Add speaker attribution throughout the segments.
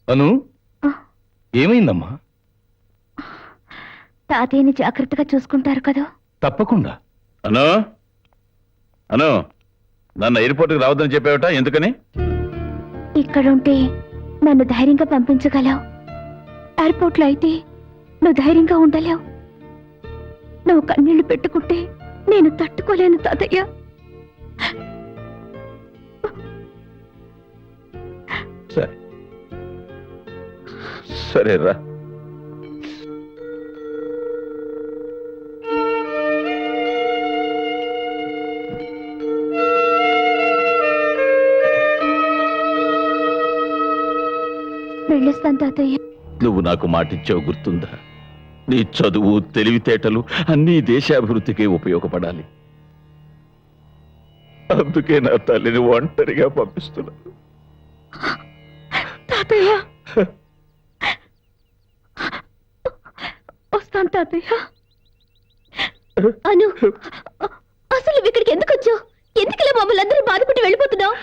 Speaker 1: అను ఏమైందమ్మా?
Speaker 2: తాతయ్యని జాగ్రత్తగా చూసుకుంటారు కదా?
Speaker 1: తప్పకుండా. అను అను నన్ను ఎయిర్పోర్ట్కి రావద్దని చెప్పావట, ఎందుకని?
Speaker 2: ఇక్కడుంటే నన్ను ధైర్యంగా పంపించగలవు, ఎయిర్పోర్ట్లో అయితే నువ్వు ధైర్యంగా ఉండలేవు. నువ్వు కన్నీళ్లు పెట్టుకుంటే నేను తట్టుకోలేను తాతయ్య.
Speaker 1: సరే సరేరా.
Speaker 2: వెళ్ళొస్తాను తాతయ్య.
Speaker 1: నువ్వు నాకు మాటిచ్చావు, గుర్తుందా? నీ చదువు తెలివితేటలు అన్నీ దేశాభివృద్ధికి ఉపయోగపడాలి. అందుకే నా తల్లిని ఒంటరిగా పంపిస్తున్నాను.
Speaker 2: తాతయ్య వస్తాను తాతయ్య. అను, అసలు ఇక్కడికి ఎందుకు వచ్చావు? ఎందుకు మమ్మల్ని అందరూ బాధపడి వెళ్ళిపోతున్నావు?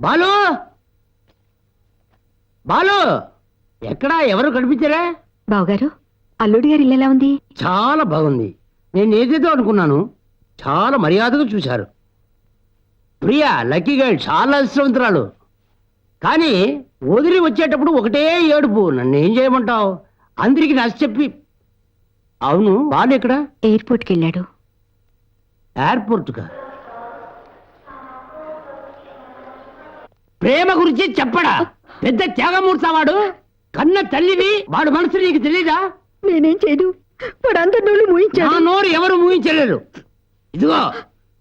Speaker 3: బాలు, బాలు, ఎక్కడా? ఎవరు కనిపించారా?
Speaker 2: బావగారు, అల్లుడి గారు ఇల్లు ఎలా ఉంది?
Speaker 3: చాలా బాగుంది. నేను ఏదేదో అనుకున్నాను, చాలా మర్యాదగా చూశారు. ప్రియా లక్కీ గర్ల్, చాలా అదృష్టవంతురాలు. కానీ వదిలి వచ్చేటప్పుడు ఒకటే ఏడుపు. నన్ను ఏం చేయమంటావు? అందరికి నచ్చ చెప్పి. అవును, బాలు ఎక్కడ?
Speaker 2: ఎయిర్పోర్ట్కి వెళ్ళాడు.
Speaker 3: ఎయిర్పోర్ట్కా? ప్రేమ గురించి చెప్పడా? పెద్ద త్యాగమూర్తావాడు. కన్న తల్లివి, వాడు మనసు నీకు తెలీదా?
Speaker 2: నేనేం చేయదు, వాడు అందరి నోళ్ళు మూయించాడు.
Speaker 3: నా నోరు ఎవరు మూయించలేరు. ఇదిగో,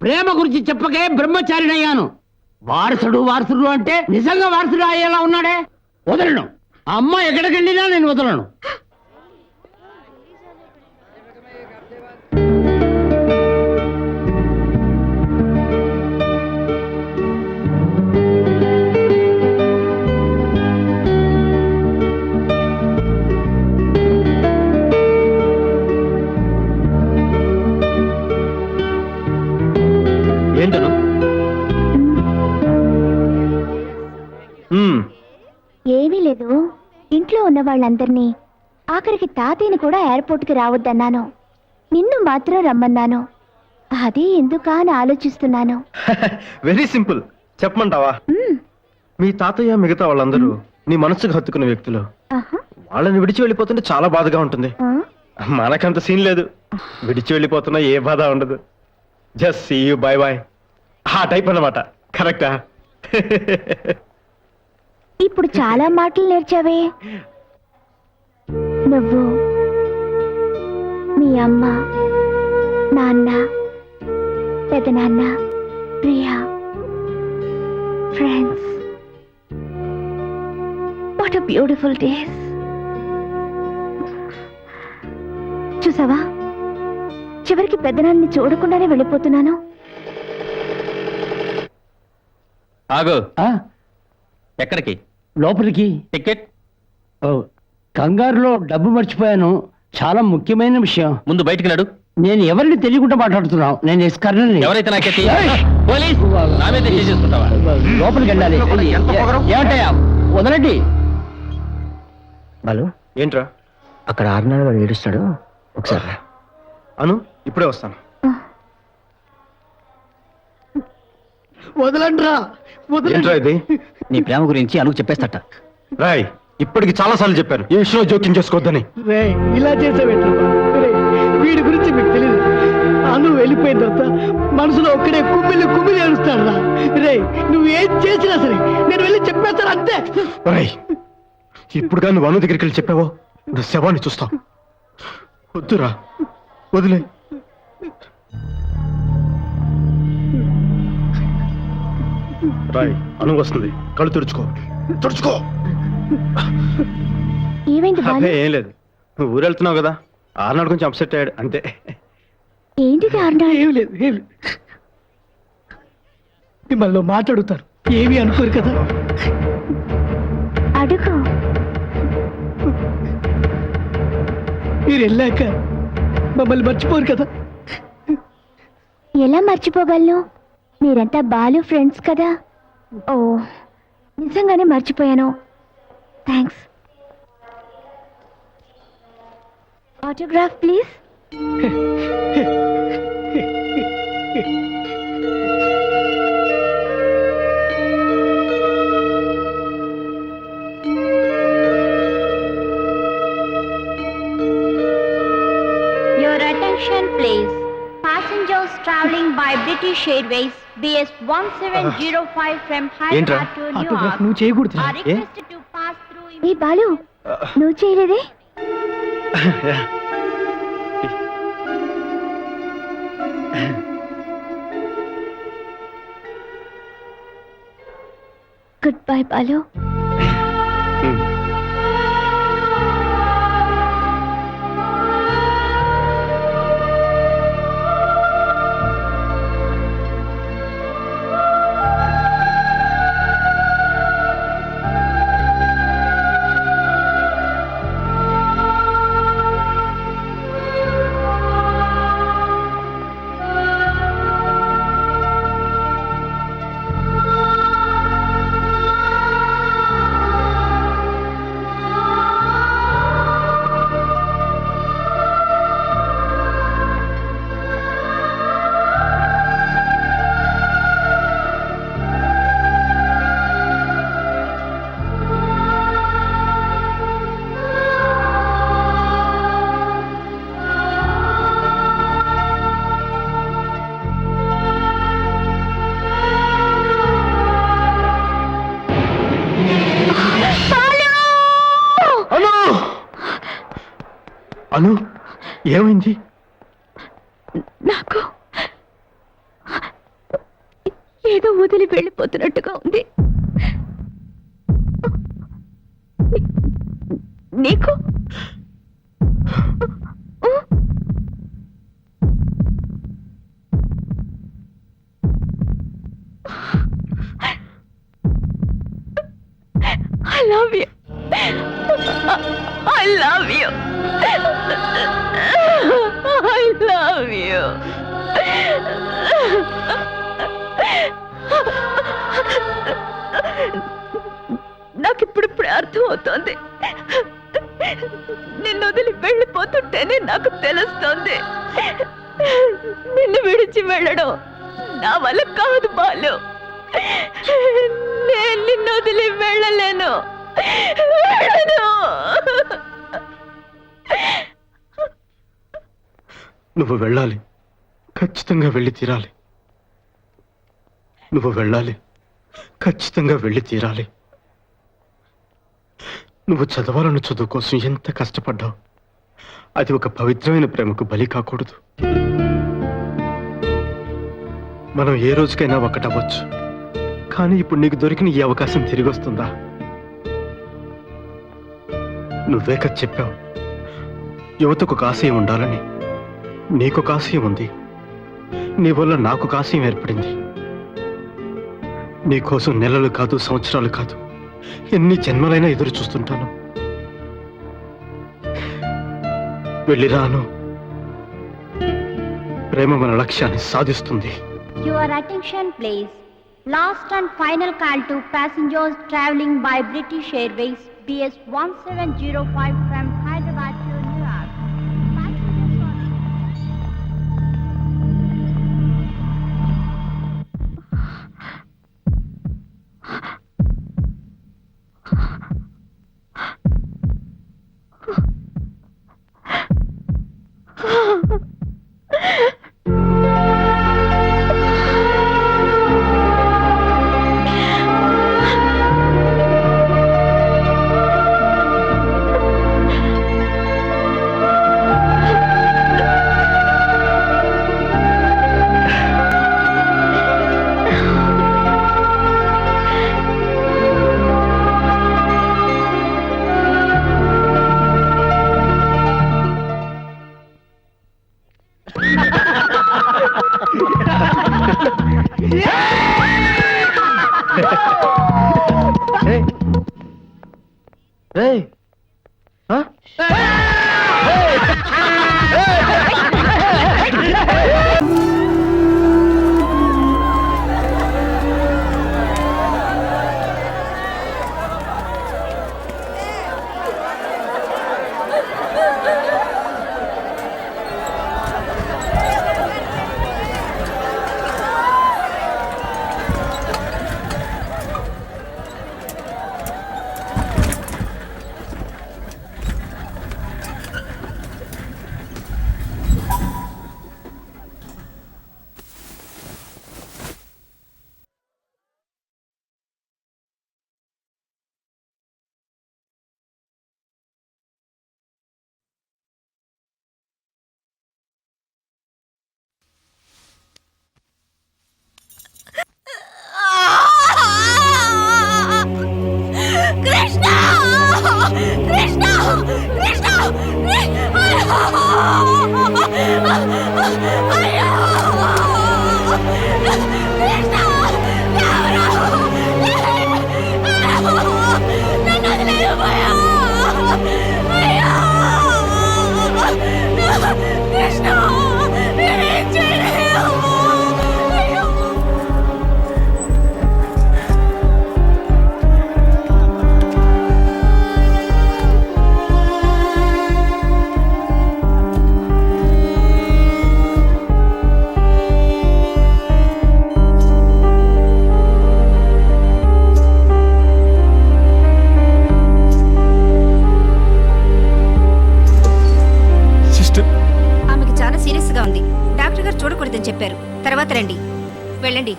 Speaker 3: ప్రేమ గురించి చెప్పకే బ్రహ్మచారినయ్యాను. వారసుడు వారసుడు అంటే నిజంగా వారసుడు అయ్యేలా ఉన్నాడే. వదలను. ఆ అమ్మ ఎక్కడికి వెళ్ళినా నేను వదలను.
Speaker 1: ఏంటను?
Speaker 2: ఏమీ లేదు, ఇంట్లో ఉన్న వాళ్ళందరినీ, ఆఖరికి తాతయ్యని కూడా ఎయిర్పోర్ట్కి రావద్దన్నాను. నిన్ను మాత్రం రమ్మన్నాను. అది ఎందుకా అని ఆలోచిస్తున్నాను.
Speaker 4: Very simple. చెప్పమంటావా? మీ తాతయ్య మిగతా వాళ్ళందరూ నీ మనసుకు హత్తుకున్న వ్యక్తులు. వాళ్ళని విడిచి వెళ్ళిపోతుంటే చాలా బాధగా ఉంటుంది. మనకంత సీన్ లేదు. విడిచి వెళ్ళిపోతున్నా ఏ బాధ ఉండదు. Just see you, bye bye, ఆ టైప్ అన్నమాట. కరెక్టా?
Speaker 2: ఇప్పుడు చాలా మాటలు నేర్చావే. నువ్వు, మీ అమ్మ, నాన్న, పెదనాన్న, Priya, friends. What a beautiful days. చూసావా, చివరికి పెద్దనాన్ని చూడకుండానే వెళ్ళిపోతున్నాను.
Speaker 5: ఆగు.
Speaker 3: ఆ,
Speaker 5: ఎక్కడికి?
Speaker 3: లోపలికి.
Speaker 5: టికెట్?
Speaker 3: ఓ, కంగారులో డబ్బు మర్చిపోయాను, చాలా ముఖ్యమైన విషయం.
Speaker 5: ముందు బయటికి నడు.
Speaker 3: నేను ఎవరిని తెలియకుండా మాట్లాడుతున్నావు. నేను ఎస్కర్నని.
Speaker 5: ఎవరైతే నాకెత్తి పోలీస్ నా మీద చేసుకుంటావా?
Speaker 3: లోపలికి వెళ్ళాలి. ఏమంటాయా? వదలండి.
Speaker 6: బాలు,
Speaker 4: ఏంట్రా?
Speaker 6: అక్కడ ఆరునాడు వాడు ఏడుస్తాడు, ఒకసారి రా.
Speaker 4: అను, ఇప్పుడే వస్తాను.
Speaker 3: వదలండి.
Speaker 4: ఏంట్రా ఇది?
Speaker 5: నీ ప్రేమ గురించి అనుకు చెప్పేస్తట.
Speaker 4: రాయ్, ఇప్పటికి చాలా సార్లు చెప్పాను ఏ విషయంలో జోక్యం చేసుకోవద్దని.
Speaker 3: ఇలా చేసావేంట్రా? వీడి గురించి మీకు తెలియదు. అను వెళ్ళిపోయిన తర్వాత మనసులో ఒక్కడే కుమ్మిలి ఏడుస్తాడు రా. రే, నువ్వు ఏం చేసినా సరే నేను వెళ్ళి చెప్పేస్తాను అంతే.
Speaker 4: రాయ్, ఇప్పుడు కానీ నువ్వు అను దగ్గరికి వెళ్ళి చెప్పావో నా శవాన్ని చూస్తావు. వద్దురా, వదిలే. రాయ్, అను వస్తుంది, కళ్ళు తుడుచుకో.
Speaker 2: ఏమైంది బాలు?
Speaker 4: అదే ఏం లేదు, నువ్వు ఊరు వెళ్తున్నావు కదా, ఆర్నాడు కొంచెం అప్సెట్ అయ్యాడు అంతే.
Speaker 2: ఏంటిది ఆర్నాడు?
Speaker 3: ఏం లేదు. మిమ్మల్ని మాట్లాడుతారు, ఏమీ అనుకోరు కదా.
Speaker 2: అడుగు.
Speaker 3: మీరు వెళ్ళాక మమ్మల్ని మర్చిపోరు కదా.
Speaker 2: ఎలా మర్చిపోగలను? మీరంతా బాలు ఫ్రెండ్స్ కదా. ఓ, నిజంగానే మర్చిపోయాను. Thanks. Autograph please.
Speaker 7: Your attention please. Passengers traveling by British Airways BS 1705 from
Speaker 4: ఏంట్రా?
Speaker 7: Hyderabad to New
Speaker 3: autograph
Speaker 7: York
Speaker 3: నువ్వు చేయకూడదు.
Speaker 7: are requested to pass through
Speaker 2: ఏ బాలు, నువ్వు చేయలేదే? Good bye Balu.
Speaker 4: అను, ఏమైంది?
Speaker 2: నాకు ఏదో వదిలి వెళ్ళిపోతున్నట్టుగా ఉంది. నీకు? I love you. I love you. I love you. నాకిప్పుడిప్పుడే అర్థం అవుతోంది. నిన్ను వదిలి వెళ్ళిపోతుంటేనే నాకు తెలుస్తోంది, నిన్ను విడిచి వెళ్ళడం నా వల్ల కాదు బాలు. నేను నిన్ను వదిలి వెళ్ళలేను.
Speaker 4: నువ్వు వెళ్ళాలి, ఖచ్చితంగా వెళ్ళి తీరాలి. నువ్వు వెళ్ళాలి, ఖచ్చితంగా వెళ్ళి తీరాలి. నువ్వు చదవాలన్న చదువు కోసం ఎంత కష్టపడ్డావు. అది ఒక పవిత్రమైన ప్రేమకు బలి కాకూడదు. మనం ఏ రోజుకైనా ఒకటవ్వచ్చు, కానీ ఇప్పుడు నీకు దొరికిన ఈ అవకాశం తిరిగి వస్తుందా? నువ్వే కదా చెప్పావు, యువతకు ఒక ఆశయం ఉండాలని. నీకొక ఆశయం ఉంది, నీ వల్ల నాకు ఒక ఆశయం ఏర్పడింది. నీకోసం నెలలు కాదు, సంవత్సరాలు కాదు, ఎన్ని జన్మలైనా ఎదురు చూస్తుంటాను. వెళ్ళి రాను. ప్రేమ మన లక్ష్యాన్ని సాధిస్తుంది.
Speaker 7: Your attention please. Last and final call to passengers traveling by British Airways BS 1705 from Hyderabad to New York. Passengers are...
Speaker 8: చూడకూడదని చెప్పారు. తర్వాత రండి, వెళ్ళండి.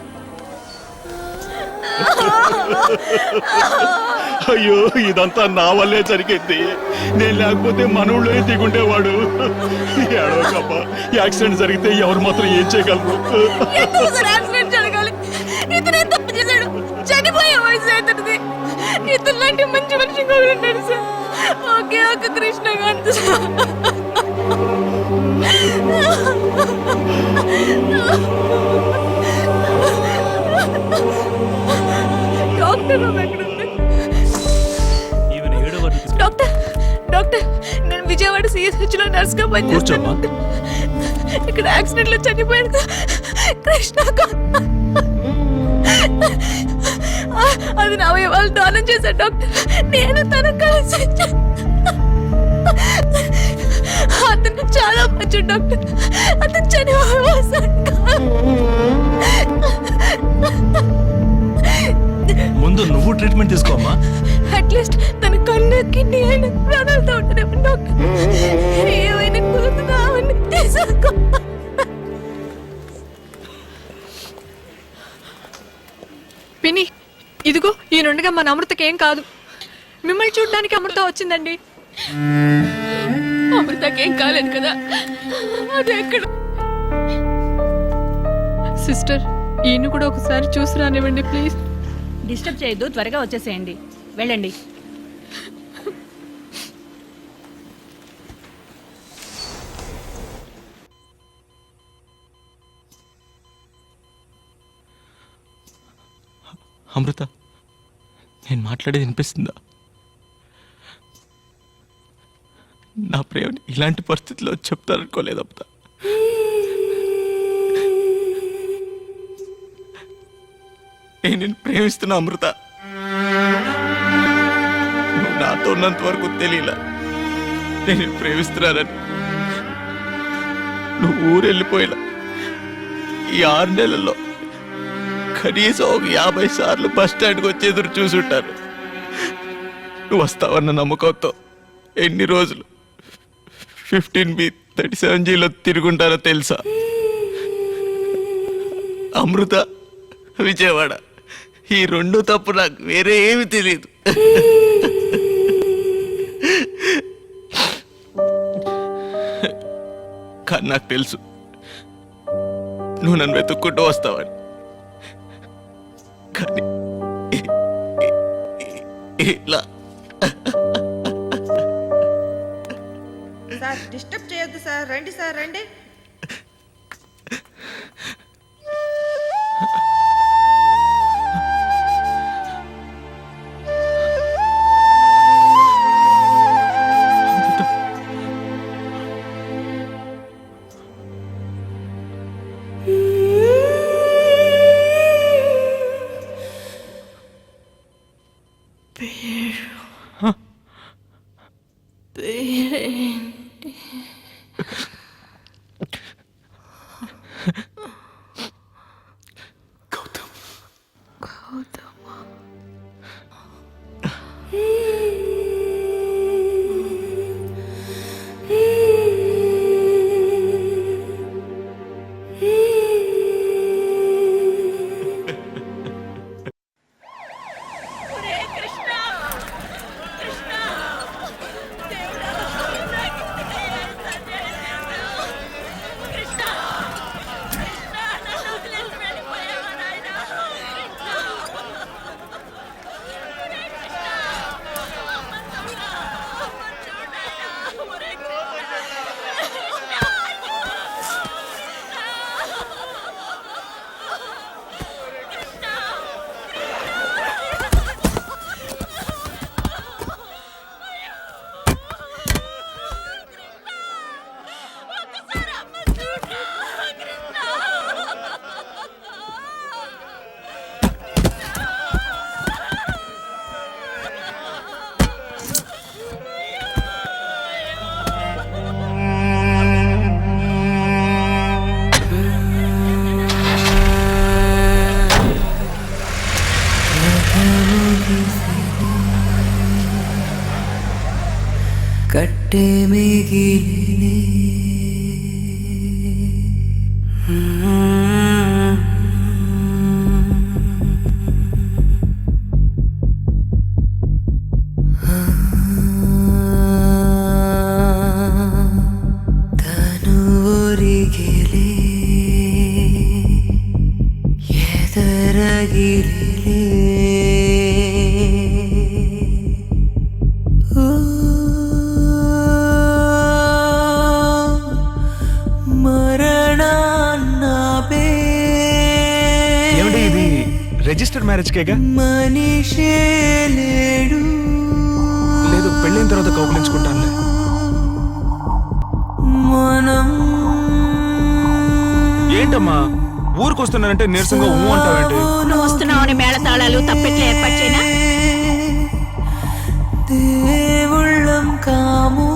Speaker 1: అయ్యో, ఇదంతా నా వల్లే జరిగింది. నేను లేకపోతే మనోళ్ళే దిగుండేవాడు. ఏడవకప్ప, యాక్సిడెంట్ జరిగితే ఎవరు మాత్రం ఏం చేయగలరు?
Speaker 8: యాక్సిడెంట్ జరగాలి? ఇతనే తప్పు చేశాడు, చనిపోయే వయసు అవుతుంది. ఇతరులాంటి మంచి మనిషి కూడా ఉన్నాడు సార్. ఓకే ఒక కృష్ణకాంత్ డాక్టర్ డాక్టర్ డాక్టర్ నేను విజయవాడ సిఎస్హెచ్ లో నర్స్ గా పనిచేస్తాను. ఇక్కడ యాక్సిడెంట్ లో చనిపోయాడు కృష్ణకాంత్. అది నా అవయవాలు దానం చేశాడు డాక్టర్. నేను తన కలిసి అతను చాలా మంచి డాక్టర్. అతను చనిపోయాడు.
Speaker 9: ముందు నువ్వు ట్రీట్మెంట్ తీసుకోమ్మా.
Speaker 8: అట్లీస్ట్ తన కళ్ళు కిడ్నీ అయిన ప్రాణాలతో ఉంటారేమో డాక్టర్. ఏమైనా కుదురుతుందా అవన్నీ తీసుకో.
Speaker 10: పిన్ని, ఇదిగో ఈ నుండిగా మన అమృతకి ఏం కాదు. మిమ్మల్ని చూడడానికి అమృత వచ్చిందండి.
Speaker 8: అమృతకేం కాలేదు కదా, అది ఎక్కడ?
Speaker 10: సిస్టర్, ఈయన కూడా ఒకసారి చూసి రానివ్వండి ప్లీజ్.
Speaker 11: డిస్టర్బ్ చేయొద్దు, త్వరగా వచ్చేసేయండి, వెళ్ళండి.
Speaker 9: అమృత, నేను మాట్లాడేది వినిపిస్తుందా?
Speaker 1: నా ప్రేమని ఇలాంటి పరిస్థితిలో చెప్తారనుకోలేదు అమృత. నేను ప్రేమిస్తున్నా అమృత. నువ్వు నాతో ఉన్నంత వరకు తెలియలా నేను ప్రేమిస్తున్నానని. నువ్వు ఊరెళ్ళిపోయినా ఈ 6 నెలల్లో కనీసం ఒక 50 సార్లు బస్ స్టాండ్కి వచ్చి ఎదురు చూసుంటాను. నువ్వు వస్తావన్న నమ్మకంతో ఎన్ని రోజులు 15B 37Gలో తిరుగుంటారో తెలుసా? అమృత, విజయవాడ, ఈ 2 తప్పు నాకు వేరే ఏమి తెలియదు. కానీ నాకు తెలుసు నువ్వు నన్ను వెతుక్కుంటూ వస్తావని. కానీ ఇలా
Speaker 8: సార్ డిస్టర్బ్ చేయొద్దు సార్. రండి సార్, రండి.
Speaker 12: కట్టే మిగిలినే తను ఒరిగిలే ఎదరగిలే
Speaker 9: రిజిస్టర్డ్ మ్యారేజ్ కేగా?
Speaker 12: మనిషే లేడు.
Speaker 9: లేదు, పెళ్ళైన తర్వాత కౌగులించుకుంటానులే.
Speaker 12: మనం
Speaker 9: ఏంటమ్మా ఊరికొస్తున్నానంటే నీరసంగా ఊ అంటావేంటి?
Speaker 11: నువ్వు వస్తున్నావని మేళతాళాలు తప్పెట్లు ఏర్పాటు చేయనా?
Speaker 12: దేవుళ్ళం కాము.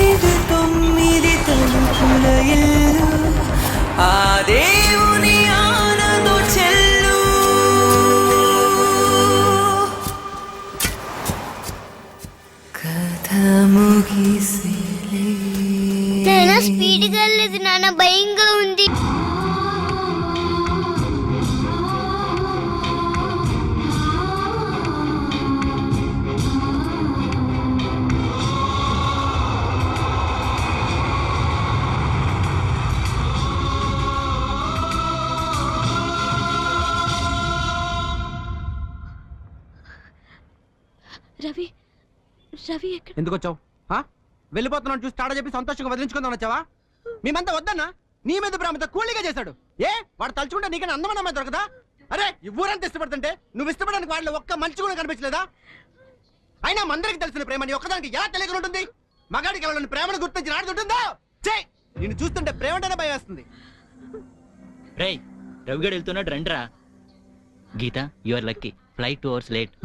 Speaker 12: ఇది 9 తలుపుల ఇల్లు, ఆ దేవుని
Speaker 8: రవి రవి ఎక్కడ?
Speaker 6: ఎందుకు వచ్చావు? వెళ్ళిపోతున్నాను చూసి తాడ చెప్పి సంతోషంగా వదిలించుకుందాం వచ్చావా? మేమంతా వద్దన్నా, నీ మీద ప్రేమతో కూలీగా చేశాడు. వాడు తలుచుకుంటే నీకన్నా అందమైన అమ్మాయి దొరకదా? అరే ఈ ఊరంతా ఇష్టపడుతుంటే నువ్వు ఇష్టపడడానికి వాళ్ళు ఒక్క మంచి కూడా కనిపించలేదా? అయినా మందరికి తెలిసిన ప్రేమ నీ ఒక్కదానికి ఎలా తెలియక ఉంటుంది? మగాడికి ఎవరైనా ప్రేమను గుర్తించి నాడుతుందో నిన్ను చూస్తుంటే ప్రేమ అంటేనే భయం వేస్తుంది.
Speaker 5: రేయ్ రవిగడు వెళ్తున్నాడు రండ్రా. Geetha you are lucky, flight 2 hours late.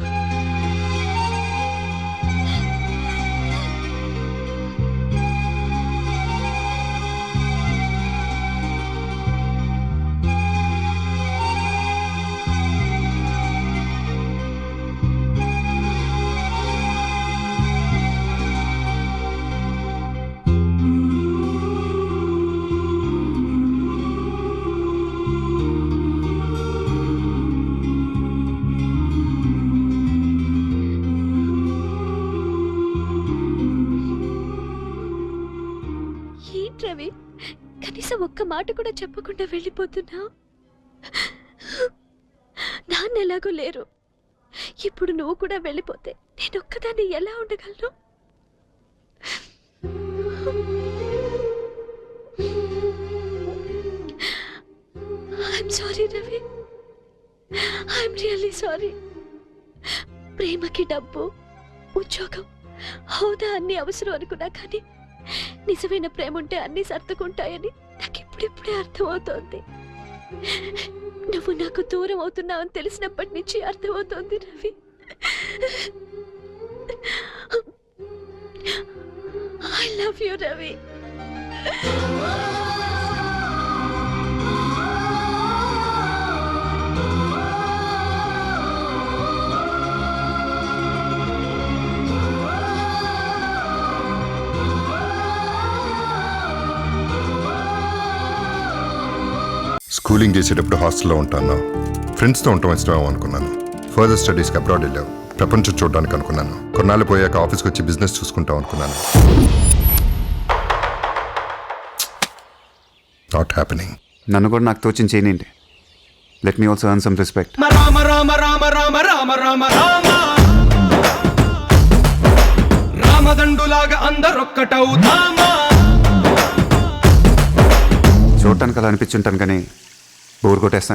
Speaker 8: Ravi కనీసం ఒక్క మాట కూడా చెప్పకుండా వెళ్ళిపోతున్నా. నాన్న ఎలాగో లేరు, ఇప్పుడు నువ్వు కూడా వెళ్ళిపోతే నేను ఒక్కదాన్ని ఎలా ఉండగలను? I'm sorry Ravi, I'm really sorry. ప్రేమకి డబ్బు, ఉద్యోగం, హోదా అన్ని అవసరం అనుకున్నా కానీ నిజమైన ప్రేమ ఉంటే అన్ని సర్దుకుంటాయని నాకు ఇప్పుడిప్పుడే అర్థమవుతోంది. నువ్వు నాకు దూరం అవుతున్నావని తెలిసినప్పటి నుంచి అర్థమవుతోంది Ravi. I love you Ravi.
Speaker 13: Schooling చేసేటప్పుడు హాస్టల్లో ఉంటాను. ఫ్రెండ్స్తో ఉండటం ఇష్టమేమో అనుకున్నాను. ఫర్దర్ స్టడీస్కి అబ్రాడ్ వెళ్ళావు. ప్రపంచం చూడడానికి అనుకున్నాను. కొన్నాళ్ళు పోయాక ఆఫీస్కి వచ్చి బిజినెస్ చూసుకుంటాం అనుకున్నాను. Not happening.
Speaker 9: నన్ను కూడా నాకు తోచిన చేయనండి. Let me also earn some respect.
Speaker 12: Rama Rama Rama Rama Rama Rama Rama రామదండులాగా అందరొక్కటవుతామా.
Speaker 9: చూడటానికి అలా అనిపించుంటాను కానీ బోర్ కొట్టేస్తాను.